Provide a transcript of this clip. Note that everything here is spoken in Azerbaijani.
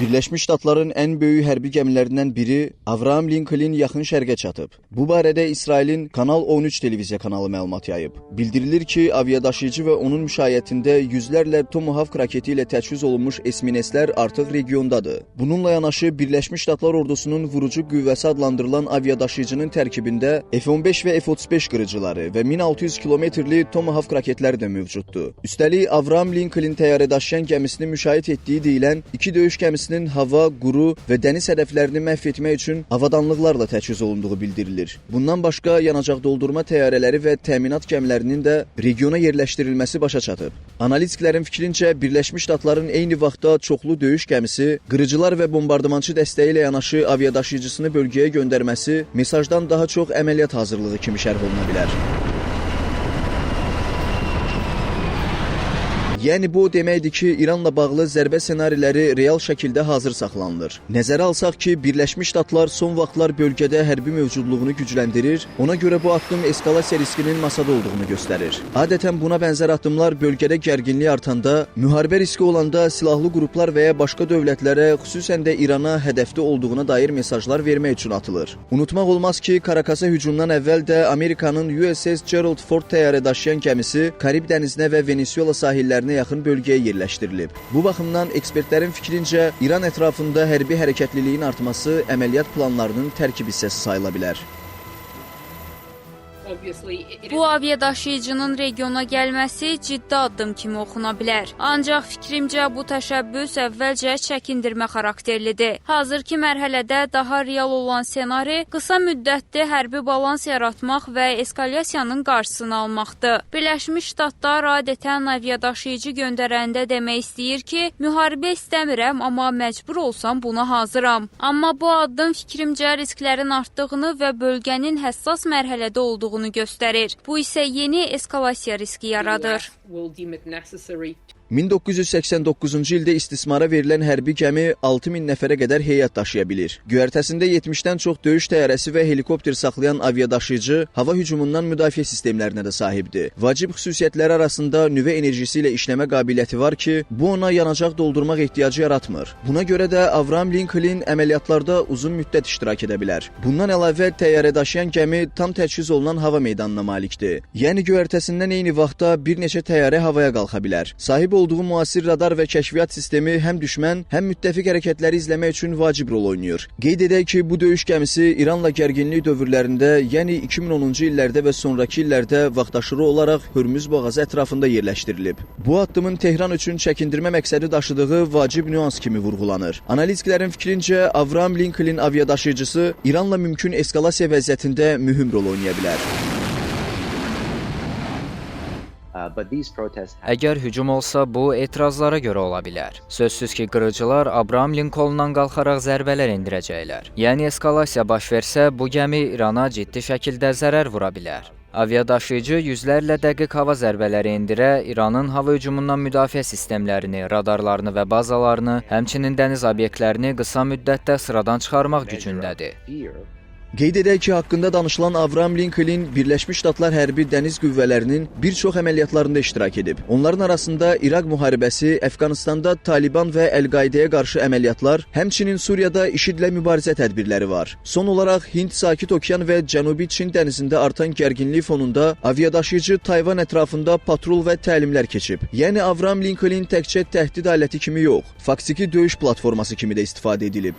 Birləşmiş Ştatların ən böyük hərbi gəmilərindən biri Avraham Lincoln yaxın şərqə çatıb. Bu barədə İsrailin Kanal 13 televiziya kanalı məlumat yayıb. Bildirilir ki, aviadaşıyıcı və onun müşayiətində yüzlərlə Tomahawk raketi ilə təchiz olunmuş esmineslər artıq regiondadır. Bununla yanaşı Birləşmiş Ştatlar ordusunun vurucu qüvvəsi adlandırılan aviadaşıyıcının tərkibində F-15 və F-35 qırıcıları və 1600 kilometrli Tomahawk raketlər də mövcuddur. Üstəlik, Avraham Lincoln təyyarə daşıyan gəmisini müşayiət etdiyi deyilən iki döyüş gəmisinin hava, quru və dəniz hədəflərini məhv etmək üçün avadanlıqlarla təchiz olunduğu bildirilir. Bundan başqa yanacaq doldurma təyyarələri və təminat gəmilərinin də regiona yerləşdirilməsi başa çatıb. Analitiklərin fikrincə, Birləşmiş Ştatların eyni vaxtda çoxlu döyüş gəmisi, qırıcılar və bombardımançı dəstəyi ilə yanaşı aviadaşıyıcısını bölgəyə göndərməsi mesajdan daha çox əməliyyat hazırlığı kimi şərh oluna bilər. Yəni bu o deməkdir ki, İranla bağlı zərbə ssenariləri real şəkildə hazır saxlanılır. Nəzərə alsaq ki, Birləşmiş Ştatlar son vaxtlar bölgədə hərbi mövcudluğunu gücləndirir, ona görə bu addım eskalasiya riskinin masada olduğunu göstərir. Adətən buna bənzər addımlar bölgədə gərginlik artanda, müharibə riski olanda silahlı qruplar və ya başqa dövlətlərə, xüsusən də İrana hədəfdə olduğuna dair mesajlar vermək üçün atılır. Unutmaq olmaz ki, Karakasa hücumdan əvvəl də Amerikanın USS Gerald Ford təyyarə daşıyan gəmisi Karib dənizinə və Venezuela sahillərinə yaxın bölgəyə yerləşdirilib. Bu baxımdan ekspertlərin fikrincə İran ətrafında hərbi hərəkətliliyin artması əməliyyat planlarının tərkib hissəsi sayıla bilər. Bu aviadaşıyıcının regiona gəlməsi ciddi addım kimi oxuna bilər. Ancaq fikrimcə bu təşəbbüs əvvəlcə çəkindirmə xarakterlidir. Hazırki mərhələdə daha real olan ssenari qısa müddətli hərbi balans yaratmaq və eskalyasiyanın qarşısını almaqdır. Birləşmiş Ştatlar adətən aviadaşıyıcı göndərəndə demək istəyir ki, müharibə istəmirəm, amma məcbur olsam buna hazıram. Amma bu addım fikrimcə risklərin artdığını və bölgənin həssas mərhələdə olduğunu göstərir. Bu isə yeni eskalasiya riski yaradır. 1989-cu ildə istismara verilən hərbi gəmi 6000 nəfərə qədər heyət daşıya bilir. Göyərtəsində 70-dən çox döyüş təyyarəsi və helikopter saxlayan aviadaşıyıcı hava hücumundan müdafiə sistemlərinə də sahibdir. Vacib xüsusiyyətləri arasında nüvə enerjisi ilə işləmə qabiliyyəti var ki, bu ona yanacaq doldurmaq ehtiyacı yaratmır. Buna görə də Avraham Lincoln əməliyyatlarda uzun müddət iştirak edə bilər. Bundan əlavə təyyarə daşıyan gəmi tam təchiz olunan hava meydanına malikdir. Yəni göyərtəsindən eyni vaxtda bir neçə təyyarə havaya qalxa bilər. Sahib olduğu müasir radar və kəşfiyyat sistemi həm düşmən, həm müttəfiq hərəkətləri izləmək üçün vacib rol oynayır. Qeyd edək ki, bu döyüş gəmisi İranla gərginlik dövrlərində, yəni 2010-cu illərdə və sonrakı illərdə vaxtaşırı olaraq Hörmüz boğazı ətrafında yerləşdirilib. Bu addımın Tehran üçün çəkindirmə məqsədi daşıdığı vacib nüans kimi vurğulanır. Analitiklərin fikrincə, Avraham Lincoln aviadaşıyıcısı İranla mümkün eskalasiya vəziyyətində mühüm rol oynaya bilər. Əgər hücum olsa, bu etirazlara görə ola bilər. Sözsüz ki, qırıcılar Abraham Lincolndan qalxaraq zərbələr endirəcəklər. Yəni eskalasiya baş versə, bu gəmi İrana ciddi şəkildə zərər vura bilər. Aviadaşıyıcı yüzlərlə dəqiq hava zərbələri endirə, İranın hava hücumundan müdafiə sistemlərini, radarlarını və bazalarını, həmçinin dəniz obyektlərini qısa müddətdə sıradan çıxarmaq gücündədir. Qeyd edək ki, haqqında danışılan Avraham Lincoln Birləşmiş Ştatlar hərbi dəniz qüvvələrinin bir çox əməliyyatlarında iştirak edib. Onların arasında İraq müharibəsi, Əfqanistanda Taliban və Əl-Qaidəyə qarşı əməliyyatlar, həmçinin Suriyada IŞİD-lə mübarizə tədbirləri var. Son olaraq Hind Sakit Okean və Cənubi Çin dənizində artan gərginlik fonunda aviadaşıyıcı Tayvan ətrafında patrul və təlimlər keçib. Yəni Avraham Lincoln təkcə təhdid aləti kimi yox, faktiki döyüş platforması kimi də istifadə edilib.